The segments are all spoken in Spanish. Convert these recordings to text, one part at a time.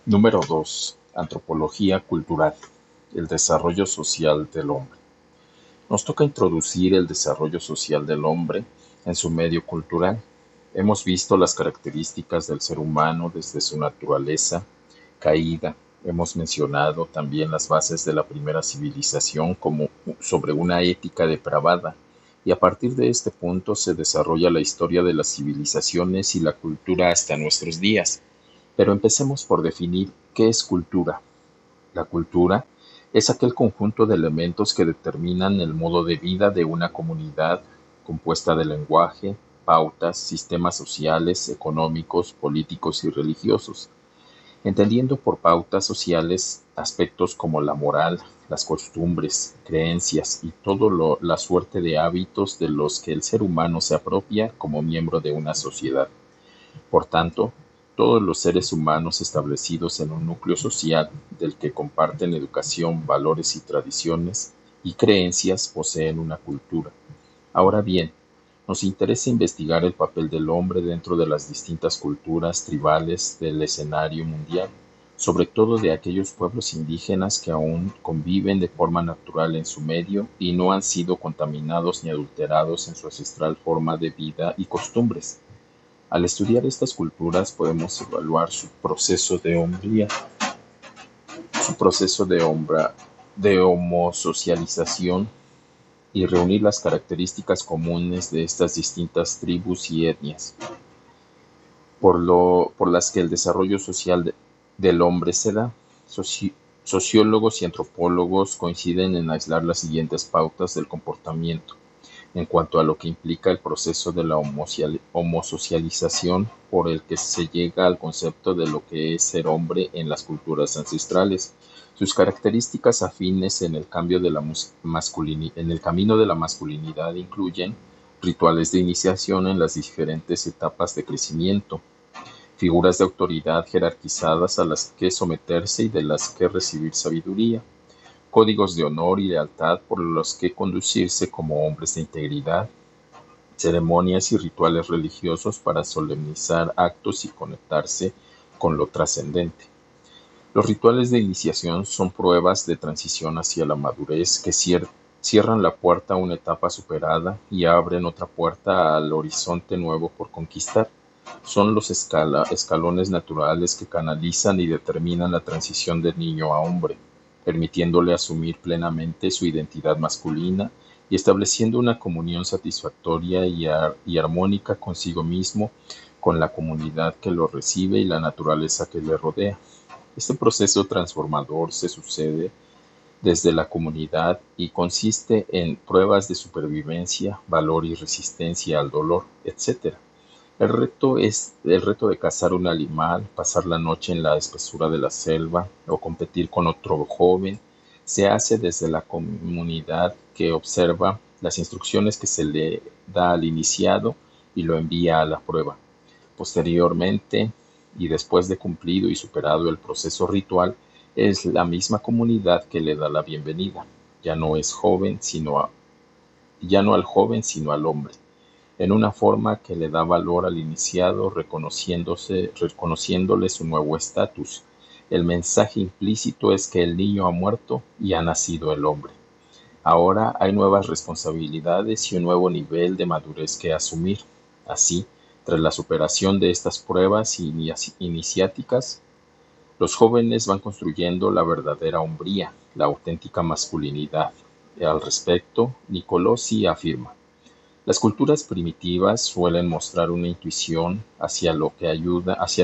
Número 2. Antropología cultural. El desarrollo social del hombre. Nos toca introducir el desarrollo social del hombre en su medio cultural. Hemos visto las características del ser humano desde su naturaleza caída. Hemos mencionado también las bases de la primera civilización como sobre una ética depravada, y a partir de este punto se desarrolla la historia de las civilizaciones y la cultura hasta nuestros días. Pero empecemos por definir qué es cultura. La cultura es aquel conjunto de elementos que determinan el modo de vida de una comunidad, compuesta de lenguaje, pautas, sistemas sociales, económicos, políticos y religiosos, entendiendo por pautas sociales aspectos como la moral, las costumbres, creencias y la suerte de hábitos de los que el ser humano se apropia como miembro de una sociedad. Por tanto, todos los seres humanos establecidos en un núcleo social del que comparten educación, valores y tradiciones y creencias poseen una cultura. Ahora bien, nos interesa investigar el papel del hombre dentro de las distintas culturas tribales del escenario mundial, sobre todo de aquellos pueblos indígenas que aún conviven de forma natural en su medio y no han sido contaminados ni adulterados en su ancestral forma de vida y costumbres. Al estudiar estas culturas podemos evaluar su proceso de homosocialización y reunir las características comunes de estas distintas tribus y etnias, por las que el desarrollo social del hombre se da. Soci- Sociólogos y antropólogos coinciden en aislar las siguientes pautas del comportamiento en cuanto a lo que implica el proceso de la homosocialización por el que se llega al concepto de lo que es ser hombre en las culturas ancestrales. Sus características afines en el en el camino de la masculinidad incluyen rituales de iniciación en las diferentes etapas de crecimiento, figuras de autoridad jerarquizadas a las que someterse y de las que recibir sabiduría, códigos de honor y lealtad por los que conducirse como hombres de integridad, ceremonias y rituales religiosos para solemnizar actos y conectarse con lo trascendente. Los rituales de iniciación son pruebas de transición hacia la madurez que cierran la puerta a una etapa superada y abren otra puerta al horizonte nuevo por conquistar. Son los escalones naturales que canalizan y determinan la transición del niño a hombre, permitiéndole asumir plenamente su identidad masculina y estableciendo una comunión satisfactoria y armónica consigo mismo, con la comunidad que lo recibe y la naturaleza que le rodea. Este proceso transformador se sucede desde la comunidad y consiste en pruebas de supervivencia, valor y resistencia al dolor, etc. El reto es el reto de cazar un animal, pasar la noche en la espesura de la selva o competir con otro joven. Se hace desde la comunidad que observa las instrucciones que se le da al iniciado y lo envía a la prueba. Posteriormente, y después de cumplido y superado el proceso ritual, es la misma comunidad que le da la bienvenida. Ya no es joven, ya no al joven, sino al hombre, en una forma que le da valor al iniciado, reconociéndole su nuevo estatus. El mensaje implícito es que el niño ha muerto y ha nacido el hombre. Ahora hay nuevas responsabilidades y un nuevo nivel de madurez que asumir. Así, tras la superación de estas pruebas iniciáticas, los jóvenes van construyendo la verdadera hombría, la auténtica masculinidad. Al respecto, Nicolosi afirma: las culturas primitivas suelen mostrar una intuición hacia la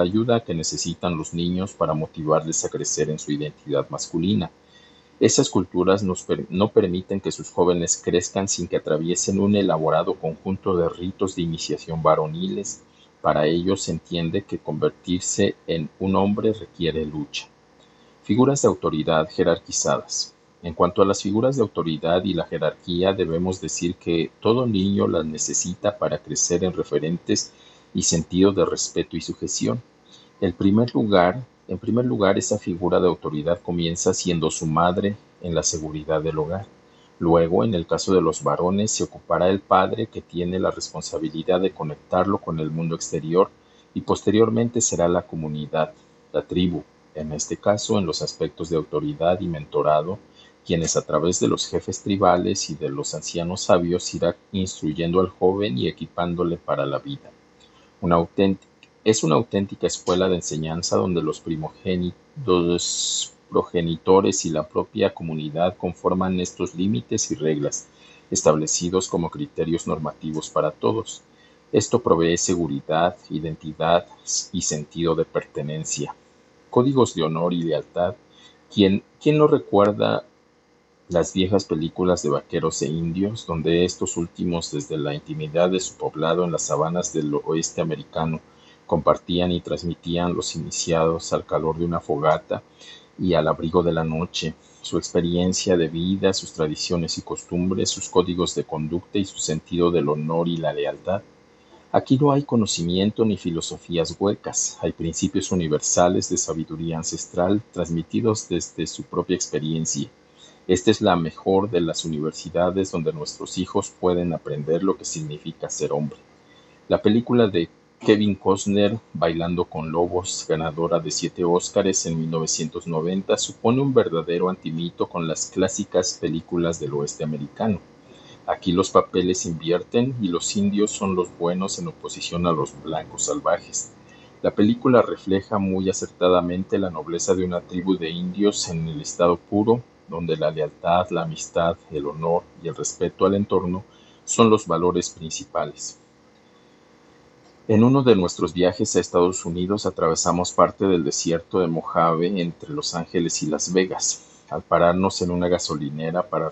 ayuda que necesitan los niños para motivarles a crecer en su identidad masculina. Esas culturas no permiten que sus jóvenes crezcan sin que atraviesen un elaborado conjunto de ritos de iniciación varoniles. Para ellos se entiende que convertirse en un hombre requiere lucha. Figuras de autoridad jerarquizadas. En cuanto a las figuras de autoridad y la jerarquía, debemos decir que todo niño las necesita para crecer en referentes y sentido de respeto y sujeción. En primer lugar, esa figura de autoridad comienza siendo su madre en la seguridad del hogar. Luego, en el caso de los varones, se ocupará el padre, que tiene la responsabilidad de conectarlo con el mundo exterior, y posteriormente será la comunidad, la tribu. en este caso en los aspectos de autoridad y mentorado, quienes a través de los jefes tribales y de los ancianos sabios irá instruyendo al joven y equipándole para la vida. Una auténtica, es una auténtica escuela de enseñanza donde los progenitores y la propia comunidad conforman estos límites y reglas, establecidos como criterios normativos para todos. Esto provee seguridad, identidad y sentido de pertenencia. Códigos de honor y lealtad. ¿Quién no recuerda las viejas películas de vaqueros e indios, donde estos últimos, desde la intimidad de su poblado en las sabanas del oeste americano, compartían y transmitían los iniciados al calor de una fogata y al abrigo de la noche, su experiencia de vida, sus tradiciones y costumbres, sus códigos de conducta y su sentido del honor y la lealtad? Aquí no hay conocimiento ni filosofías huecas, hay principios universales de sabiduría ancestral transmitidos desde su propia experiencia. Esta es la mejor de las universidades donde nuestros hijos pueden aprender lo que significa ser hombre. La película de Kevin Costner, Bailando con Lobos, ganadora de 7 Óscares en 1990, supone un verdadero antimito con las clásicas películas del oeste americano. Aquí los papeles invierten y los indios son los buenos en oposición a los blancos salvajes. La película refleja muy acertadamente la nobleza de una tribu de indios en el estado puro, donde la lealtad, la amistad, el honor y el respeto al entorno son los valores principales. En uno de nuestros viajes a Estados Unidos atravesamos parte del desierto de Mojave entre Los Ángeles y Las Vegas. Al pararnos en una gasolinera para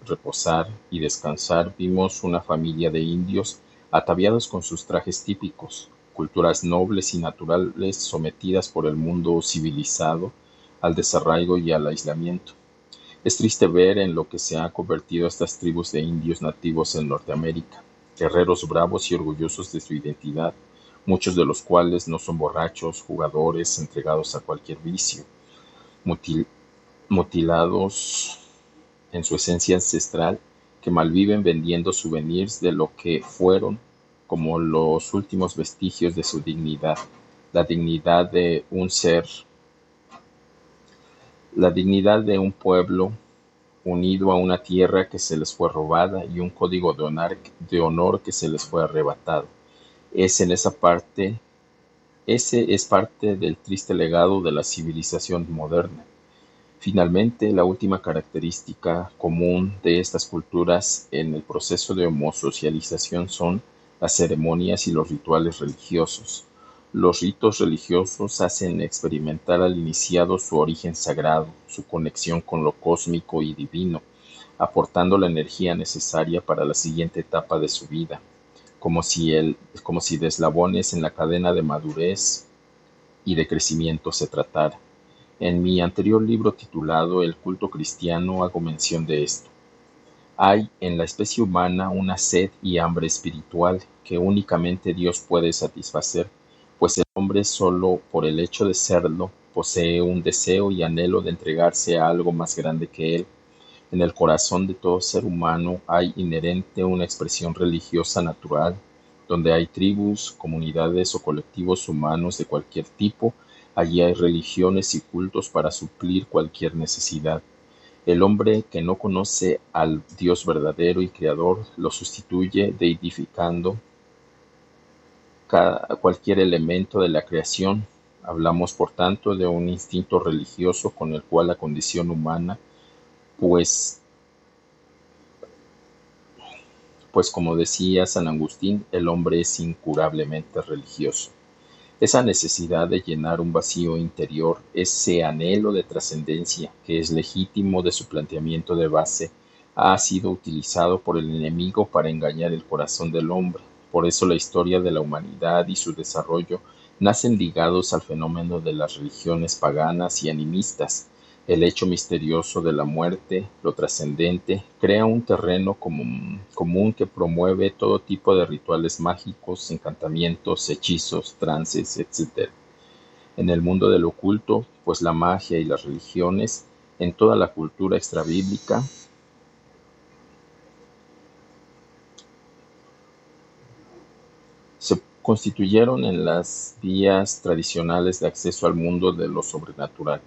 reposar y descansar, vimos una familia de indios ataviados con sus trajes típicos, culturas nobles y naturales sometidas por el mundo civilizado al desarraigo y al aislamiento. Es triste ver en lo que se han convertido estas tribus de indios nativos en Norteamérica, guerreros bravos y orgullosos de su identidad, muchos de los cuales no son borrachos, jugadores, entregados a cualquier vicio, mutilados en su esencia ancestral, que malviven vendiendo souvenirs de lo que fueron como los últimos vestigios de su dignidad, la dignidad de un ser, la dignidad de un pueblo unido a una tierra que se les fue robada y un código de honor que se les fue arrebatado. Ese es parte del triste legado de la civilización moderna. Finalmente, la última característica común de estas culturas en el proceso de homosocialización son las ceremonias y los rituales religiosos. Los ritos religiosos hacen experimentar al iniciado su origen sagrado, su conexión con lo cósmico y divino, aportando la energía necesaria para la siguiente etapa de su vida, como si de eslabones en la cadena de madurez y de crecimiento se tratara. En mi anterior libro titulado El culto cristiano hago mención de esto. Hay en la especie humana una sed y hambre espiritual que únicamente Dios puede satisfacer, pues el hombre solo por el hecho de serlo posee un deseo y anhelo de entregarse a algo más grande que él. En el corazón de todo ser humano hay inherente una expresión religiosa natural, donde hay tribus, comunidades o colectivos humanos de cualquier tipo. Allí hay religiones y cultos para suplir cualquier necesidad. El hombre que no conoce al Dios verdadero y creador lo sustituye deidificando cualquier elemento de la creación. Hablamos, por tanto, de un instinto religioso con el cual la condición humana, pues como decía San Agustín, el hombre es incurablemente religioso. Esa necesidad de llenar un vacío interior, ese anhelo de trascendencia que es legítimo de su planteamiento de base, ha sido utilizado por el enemigo para engañar el corazón del hombre. Por eso la historia de la humanidad y su desarrollo nacen ligados al fenómeno de las religiones paganas y animistas. El hecho misterioso de la muerte, lo trascendente, crea un terreno común que promueve todo tipo de rituales mágicos, encantamientos, hechizos, trances, etc. En el mundo del oculto, pues la magia y las religiones, en toda la cultura extrabíblica, se constituyeron en las vías tradicionales de acceso al mundo de lo sobrenatural.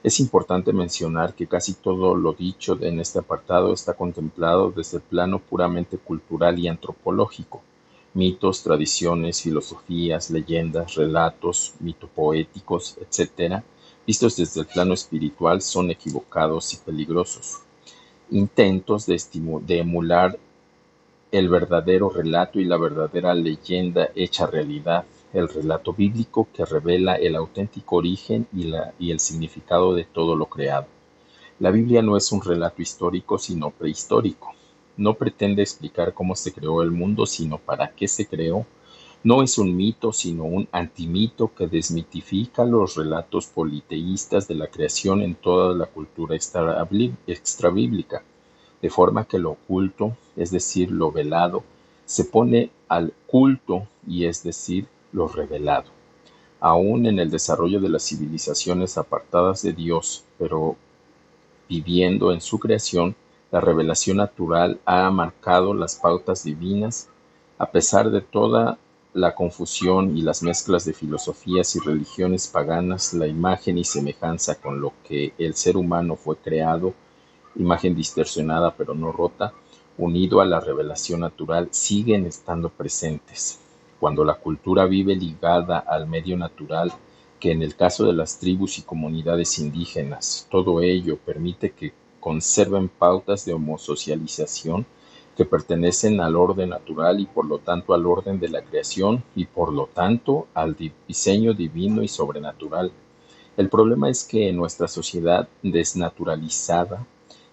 Es importante mencionar que casi todo lo dicho en este apartado está contemplado desde el plano puramente cultural y antropológico. Mitos, tradiciones, filosofías, leyendas, relatos mitopoéticos, etc., vistos desde el plano espiritual, son equivocados y peligrosos. Intentos de emular el verdadero relato y la verdadera leyenda hecha realidad, el relato bíblico que revela el auténtico origen y el significado de todo lo creado. La Biblia no es un relato histórico, sino prehistórico. No pretende explicar cómo se creó el mundo, sino para qué se creó. No es un mito, sino un antimito que desmitifica los relatos politeístas de la creación en toda la cultura extrabíblica, de forma que lo oculto, es decir, lo velado, se pone al culto, y es decir, lo revelado. Aún en el desarrollo de las civilizaciones apartadas de Dios, pero viviendo en su creación, la revelación natural ha marcado las pautas divinas. A pesar de toda la confusión y las mezclas de filosofías y religiones paganas, la imagen y semejanza con lo que el ser humano fue creado, imagen distorsionada pero no rota, unido a la revelación natural, siguen estando presentes. Cuando la cultura vive ligada al medio natural, que en el caso de las tribus y comunidades indígenas, todo ello permite que conserven pautas de homosocialización que pertenecen al orden natural y por lo tanto al orden de la creación y por lo tanto al diseño divino y sobrenatural. El problema es que en nuestra sociedad desnaturalizada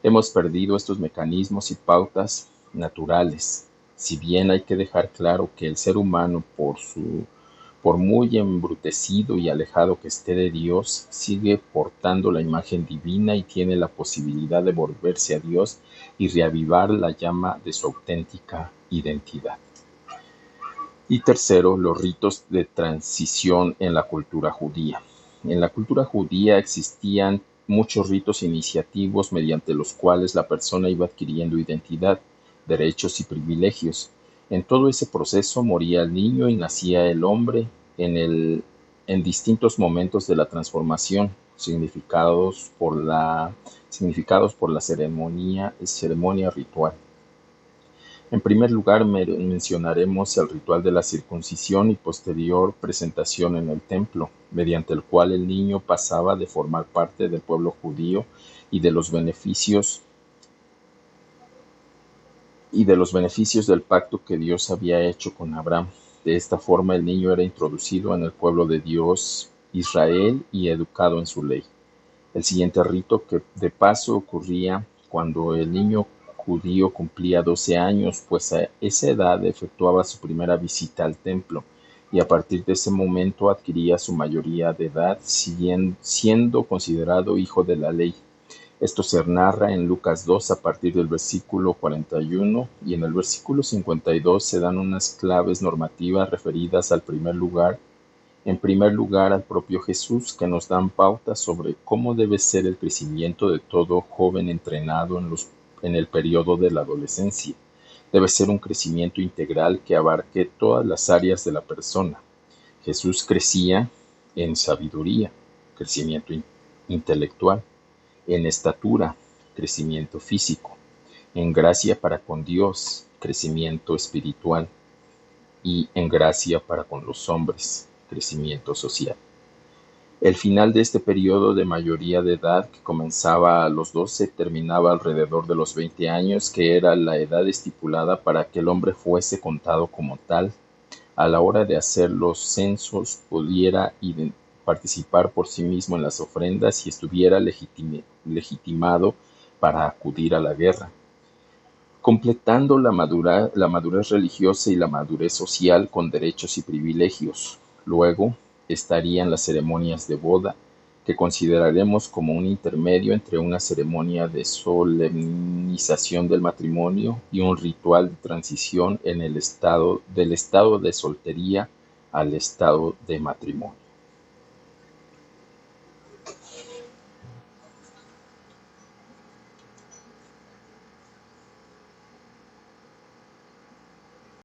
hemos perdido estos mecanismos y pautas naturales. Si bien hay que dejar claro que el ser humano, por muy embrutecido y alejado que esté de Dios, sigue portando la imagen divina y tiene la posibilidad de volverse a Dios y reavivar la llama de su auténtica identidad. Y tercero, los ritos de transición en la cultura judía. En la cultura judía existían muchos ritos iniciativos mediante los cuales la persona iba adquiriendo identidad, derechos y privilegios. En todo ese proceso moría el niño y nacía el hombre en distintos momentos de la transformación, significados por la ceremonia ritual. En primer lugar, mencionaremos el ritual de la circuncisión y posterior presentación en el templo, mediante el cual el niño pasaba de formar parte del pueblo judío y de los beneficios del pacto que Dios había hecho con Abraham. De esta forma, el niño era introducido en el pueblo de Dios, Israel, y educado en su ley. El siguiente rito, que de paso ocurría cuando el niño judío cumplía 12 años, pues a esa edad efectuaba su primera visita al templo y a partir de ese momento adquiría su mayoría de edad, siendo considerado hijo de la ley. Esto se narra en Lucas 2 a partir del versículo 41 y en el versículo 52 se dan unas claves normativas referidas en primer lugar al propio Jesús, que nos dan pautas sobre cómo debe ser el crecimiento de todo joven entrenado en el periodo de la adolescencia. Debe ser un crecimiento integral que abarque todas las áreas de la persona. Jesús crecía en sabiduría, crecimiento intelectual, en estatura, crecimiento físico, en gracia para con Dios, crecimiento espiritual, y en gracia para con los hombres, crecimiento social. El final de este periodo de mayoría de edad, que comenzaba a los 12, terminaba alrededor de los 20 años, que era la edad estipulada para que el hombre fuese contado como tal. A la hora de hacer los censos, pudiera participar por sí mismo en las ofrendas y estuviera legitimado para acudir a la guerra, completando la madurez religiosa y la madurez social con derechos y privilegios. Luego estarían las ceremonias de boda, que consideraremos como un intermedio entre una ceremonia de solemnización del matrimonio y un ritual de transición del estado de soltería al estado de matrimonio.